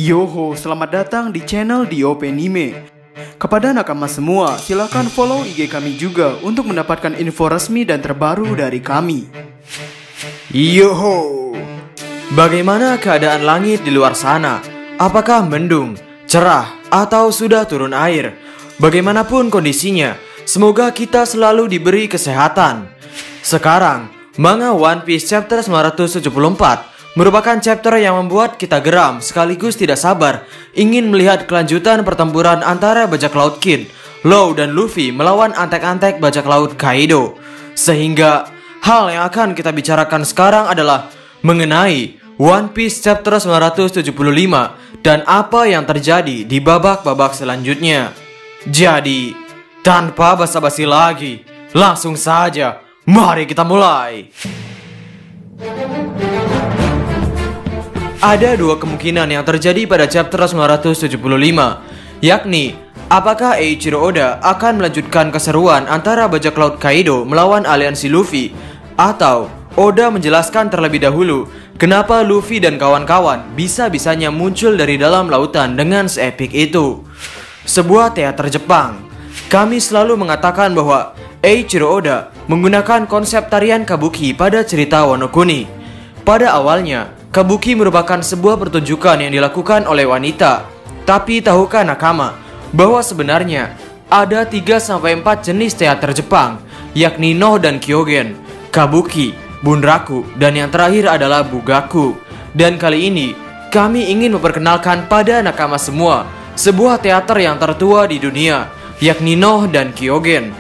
Yoho, selamat datang di channel DOP Anime. Kepada nakama semua, silakan follow IG kami juga untuk mendapatkan info resmi dan terbaru dari kami. Yoho, bagaimana keadaan langit di luar sana? Apakah mendung, cerah, atau sudah turun air? Bagaimanapun kondisinya, semoga kita selalu diberi kesehatan. Sekarang, manga One Piece chapter 974 merupakan chapter yang membuat kita geram sekaligus tidak sabar ingin melihat kelanjutan pertempuran antara bajak laut Kid, Law dan Luffy melawan antek-antek bajak laut Kaido. Sehingga hal yang akan kita bicarakan sekarang adalah mengenai One Piece chapter 975 dan apa yang terjadi di babak-babak selanjutnya. Jadi, tanpa basa-basi lagi, langsung saja mari kita mulai. Ada dua kemungkinan yang terjadi pada chapter 975, yakni apakah Eiichiro Oda akan melanjutkan keseruan antara bajak laut Kaido melawan aliansi Luffy, atau Oda menjelaskan terlebih dahulu kenapa Luffy dan kawan-kawan bisa-bisanya muncul dari dalam lautan dengan seepik itu. Sebuah teater Jepang. Kami selalu mengatakan bahwa Eiichiro Oda menggunakan konsep tarian kabuki pada cerita Wano Kuni. Pada awalnya, kabuki merupakan sebuah pertunjukan yang dilakukan oleh wanita. Tapi tahukah nakama bahwa sebenarnya ada 3-4 jenis teater Jepang, yakni No dan Kyogen, kabuki, bunraku, dan yang terakhir adalah bugaku. Dan kali ini kami ingin memperkenalkan pada nakama semua sebuah teater yang tertua di dunia, yakni No dan Kyogen.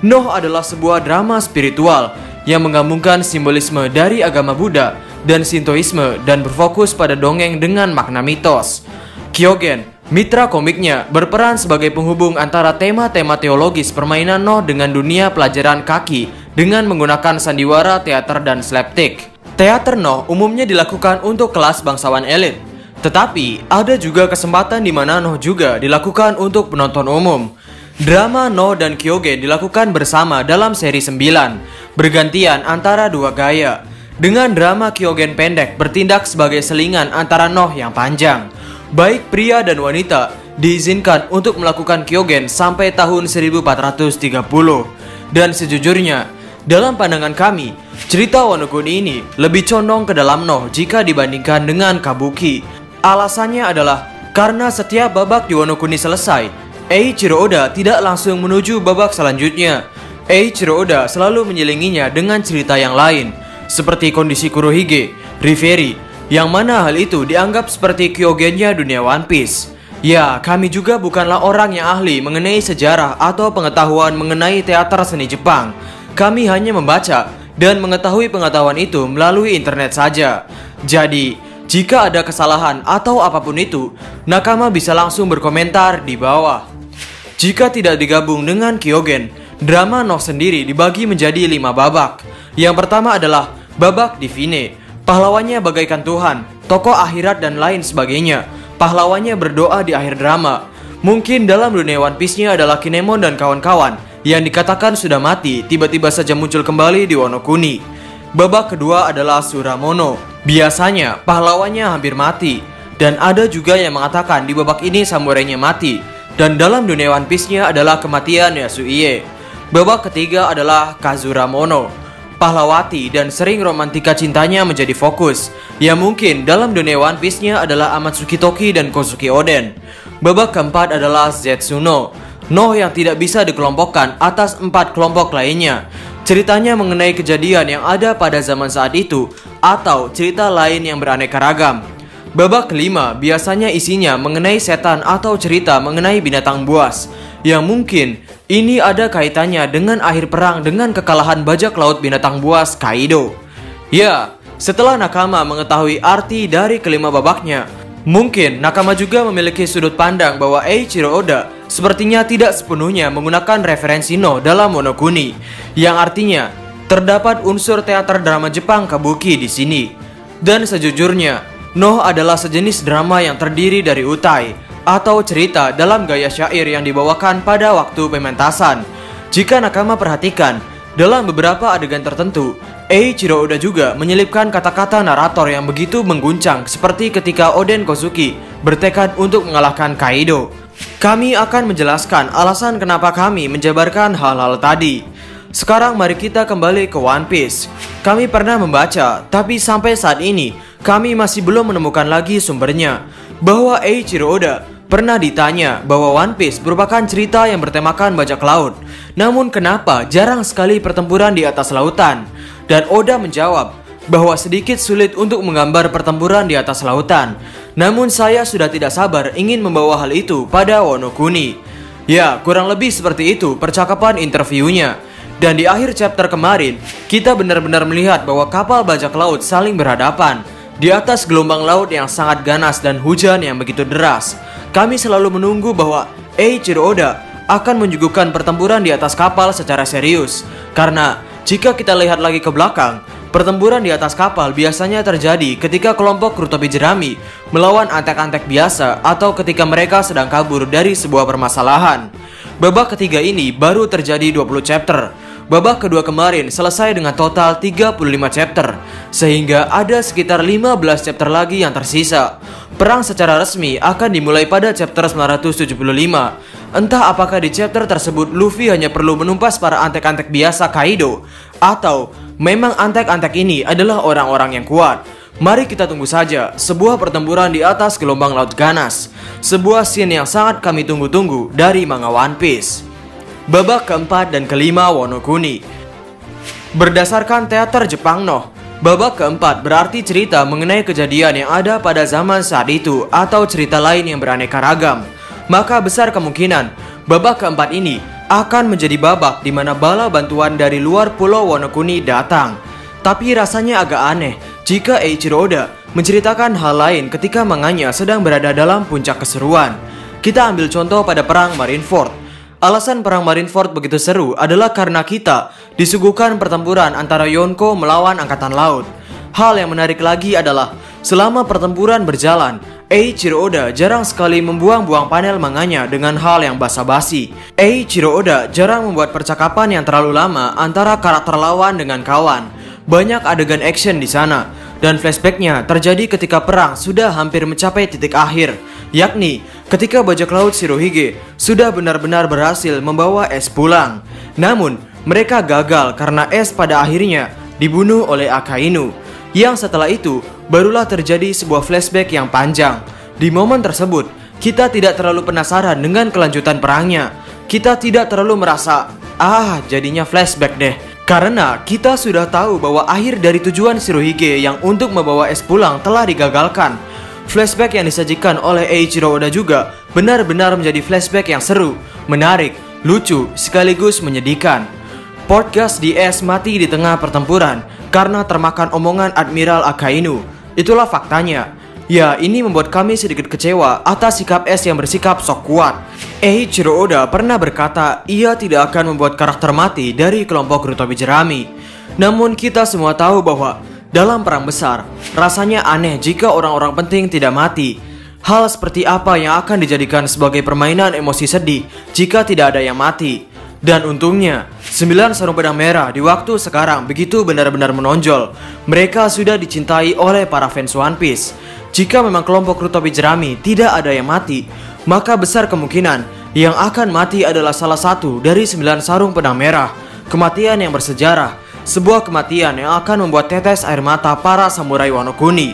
No adalah sebuah drama spiritual yang menggabungkan simbolisme dari agama Buddha dan Shintoisme dan berfokus pada dongeng dengan makna mitos. Kyogen, mitra komiknya, berperan sebagai penghubung antara tema-tema teologis permainan No dengan dunia pelajaran kaki dengan menggunakan sandiwara, teater, dan slapstick. Teater No umumnya dilakukan untuk kelas bangsawan elit, tetapi ada juga kesempatan di mana No juga dilakukan untuk penonton umum. Drama No dan Kyogen dilakukan bersama dalam seri 9, bergantian antara dua gaya. Dengan drama Kyogen pendek bertindak sebagai selingan antara No yang panjang. Baik pria dan wanita diizinkan untuk melakukan Kyogen sampai tahun 1430. Dan sejujurnya, dalam pandangan kami, cerita Wano Kuni ini lebih condong ke dalam No jika dibandingkan dengan kabuki. Alasannya adalah karena setiap babak di Wano Kuni selesai, Eiichiro Oda tidak langsung menuju babak selanjutnya. Eiichiro Oda selalu menyelinginya dengan cerita yang lain, seperti kondisi Kurohige, Reverie, yang mana hal itu dianggap seperti Kyogennya dunia One Piece. Ya, kami juga bukanlah orang yang ahli mengenai sejarah atau pengetahuan mengenai teater seni Jepang. Kami hanya membaca dan mengetahui pengetahuan itu melalui internet saja. Jadi, jika ada kesalahan atau apapun itu, nakama bisa langsung berkomentar di bawah. Jika tidak digabung dengan Kyogen, drama No sendiri dibagi menjadi 5 babak. Yang pertama adalah babak Divine. Pahlawannya bagaikan Tuhan, tokoh akhirat dan lain sebagainya. Pahlawannya berdoa di akhir drama. Mungkin dalam dunia One Piece-nya adalah Kinemon dan kawan-kawan yang dikatakan sudah mati, tiba-tiba saja muncul kembali di Wano Kuni. Babak kedua adalah Suramono. Biasanya pahlawannya hampir mati. Dan ada juga yang mengatakan di babak ini samurainya mati. Dan dalam dunia One Piece-nya adalah kematian Yasuie. Babak ketiga adalah Kazuramono. Pahlawati dan sering romantika cintanya menjadi fokus, yang mungkin dalam dunia One Piece-nya adalah Amatsuki Toki dan Kozuki Oden. Babak keempat adalah Zetsuno, No yang tidak bisa dikelompokkan atas 4 kelompok lainnya. Ceritanya mengenai kejadian yang ada pada zaman saat itu, atau cerita lain yang beraneka ragam. Babak kelima biasanya isinya mengenai setan atau cerita mengenai binatang buas, yang mungkin ini ada kaitannya dengan akhir perang dengan kekalahan bajak laut binatang buas Kaido. Ya, setelah nakama mengetahui arti dari kelima babaknya, mungkin nakama juga memiliki sudut pandang bahwa Eiichiro Oda sepertinya tidak sepenuhnya menggunakan referensi No dalam Wano Kuni, yang artinya terdapat unsur teater drama Jepang kabuki di sini. Dan sejujurnya, No adalah sejenis drama yang terdiri dari utai atau cerita dalam gaya syair yang dibawakan pada waktu pementasan. Jika nakama perhatikan, dalam beberapa adegan tertentu, Eiichiro Oda juga menyelipkan kata-kata narator yang begitu mengguncang seperti ketika Oden Kozuki bertekad untuk mengalahkan Kaido. Kami akan menjelaskan alasan kenapa kami menjabarkan hal-hal tadi. Sekarang mari kita kembali ke One Piece. Kami pernah membaca, tapi sampai saat ini kami masih belum menemukan lagi sumbernya, bahwa Eiichiro Oda pernah ditanya bahwa One Piece merupakan cerita yang bertemakan bajak laut. Namun kenapa jarang sekali pertempuran di atas lautan? Dan Oda menjawab bahwa sedikit sulit untuk menggambar pertempuran di atas lautan. Namun saya sudah tidak sabar ingin membawa hal itu pada Wano Kuni. Ya, kurang lebih seperti itu percakapan interviewnya. Dan di akhir chapter kemarin, kita benar-benar melihat bahwa kapal bajak laut saling berhadapan di atas gelombang laut yang sangat ganas dan hujan yang begitu deras. Kami selalu menunggu bahwa Eiichiro Oda akan menyuguhkan pertempuran di atas kapal secara serius. Karena jika kita lihat lagi ke belakang, pertempuran di atas kapal biasanya terjadi ketika kelompok Kurutobi Jerami melawan antek-antek biasa atau ketika mereka sedang kabur dari sebuah permasalahan. Babak ketiga ini baru terjadi 20 chapter. Babak kedua kemarin selesai dengan total 35 chapter, sehingga ada sekitar 15 chapter lagi yang tersisa. Perang secara resmi akan dimulai pada chapter 975. Entah apakah di chapter tersebut Luffy hanya perlu menumpas para antek-antek biasa Kaido, atau memang antek-antek ini adalah orang-orang yang kuat. Mari kita tunggu saja sebuah pertempuran di atas gelombang laut ganas. Sebuah scene yang sangat kami tunggu-tunggu dari manga One Piece. Babak keempat dan kelima Wano Kuni. Berdasarkan teater Jepang No, babak keempat berarti cerita mengenai kejadian yang ada pada zaman saat itu atau cerita lain yang beraneka ragam. Maka besar kemungkinan babak keempat ini akan menjadi babak di mana bala bantuan dari luar pulau Wano Kuni datang. Tapi rasanya agak aneh jika Eiichiro Oda menceritakan hal lain ketika manganya sedang berada dalam puncak keseruan. Kita ambil contoh pada perang Marineford. Alasan perang Marineford begitu seru adalah karena kita disuguhkan pertempuran antara Yonko melawan Angkatan Laut. Hal yang menarik lagi adalah selama pertempuran berjalan, Eiichiro Oda jarang sekali membuang-buang panel manganya dengan hal yang basa-basi. Eiichiro Oda jarang membuat percakapan yang terlalu lama antara karakter lawan dengan kawan. Banyak adegan action di sana, dan flashbacknya terjadi ketika perang sudah hampir mencapai titik akhir, yakni ketika bajak laut Shirohige sudah benar-benar berhasil membawa Ace pulang. Namun, mereka gagal karena Ace pada akhirnya dibunuh oleh Akainu. Yang setelah itu, barulah terjadi sebuah flashback yang panjang. Di momen tersebut, kita tidak terlalu penasaran dengan kelanjutan perangnya. Kita tidak terlalu merasa, jadinya flashback deh. Karena kita sudah tahu bahwa akhir dari tujuan Shirohige yang untuk membawa Ace pulang telah digagalkan. Flashback yang disajikan oleh Eiichiro Oda juga benar-benar menjadi flashback yang seru, menarik, lucu, sekaligus menyedihkan. Podcast di Ace mati di tengah pertempuran karena termakan omongan Admiral Akainu. Itulah faktanya. Ya, ini membuat kami sedikit kecewa atas sikap Ace yang bersikap sok kuat. Eiichiro Oda pernah berkata ia tidak akan membuat karakter mati dari kelompok Kurutobi Jerami. Namun kita semua tahu bahwa dalam perang besar, rasanya aneh jika orang-orang penting tidak mati. Hal seperti apa yang akan dijadikan sebagai permainan emosi sedih jika tidak ada yang mati? Dan untungnya, 9 sarung pedang merah di waktu sekarang begitu benar-benar menonjol. Mereka sudah dicintai oleh para fans One Piece. Jika memang kelompok Kurutobi Jerami tidak ada yang mati, maka besar kemungkinan yang akan mati adalah salah satu dari 9 sarung pedang merah. Kematian yang bersejarah, sebuah kematian yang akan membuat tetes air mata para samurai Wano Kuni.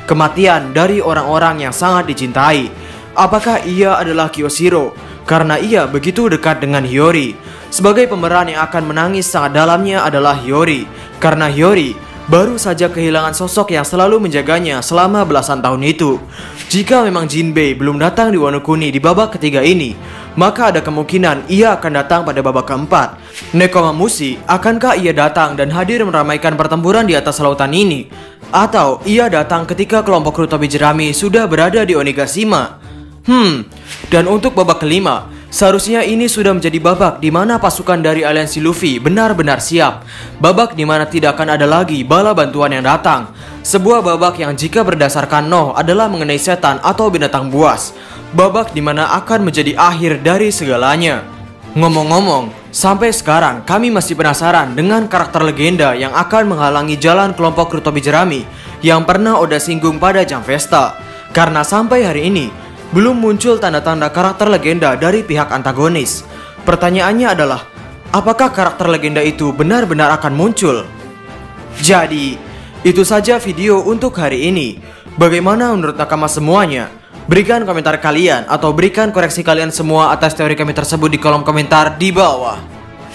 Kematian dari orang-orang yang sangat dicintai. Apakah ia adalah Kyoshiro? Karena ia begitu dekat dengan Hiyori. Sebagai pemeran yang akan menangis sangat dalamnya adalah Hiyori. Karena Hiyori baru saja kehilangan sosok yang selalu menjaganya selama belasan tahun itu. Jika memang Jinbei belum datang di Wano Kuni di babak ketiga ini, maka ada kemungkinan ia akan datang pada babak keempat. Nekomamushi, akankah ia datang dan hadir meramaikan pertempuran di atas lautan ini? Atau ia datang ketika kelompok Kurutobi Jerami sudah berada di Onigashima? Dan untuk babak kelima, seharusnya ini sudah menjadi babak di mana pasukan dari aliansi Luffy benar-benar siap. Babak di mana tidak akan ada lagi bala bantuan yang datang. Sebuah babak yang jika berdasarkan No adalah mengenai setan atau binatang buas. Babak di mana akan menjadi akhir dari segalanya. Ngomong-ngomong, sampai sekarang kami masih penasaran dengan karakter legenda yang akan menghalangi jalan kelompok Rutobi Jerami yang pernah Oda singgung pada Jam Festa. Karena sampai hari ini, belum muncul tanda-tanda karakter legenda dari pihak antagonis. Pertanyaannya adalah, apakah karakter legenda itu benar-benar akan muncul? Jadi, itu saja video untuk hari ini. Bagaimana menurut nakama semuanya? Berikan komentar kalian atau berikan koreksi kalian semua atas teori kami tersebut di kolom komentar di bawah.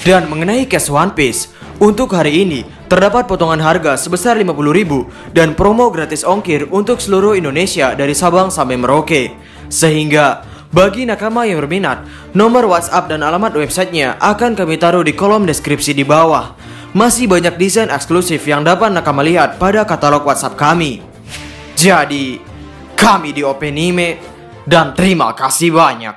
Dan mengenai cash One Piece, untuk hari ini terdapat potongan harga sebesar 50.000 dan promo gratis ongkir untuk seluruh Indonesia dari Sabang sampai Merauke. Sehingga bagi nakama yang berminat, nomor WhatsApp dan alamat websitenya akan kami taruh di kolom deskripsi di bawah. Masih banyak desain eksklusif yang dapat nakama lihat pada katalog WhatsApp kami. Jadi, kami di Openime dan terima kasih banyak.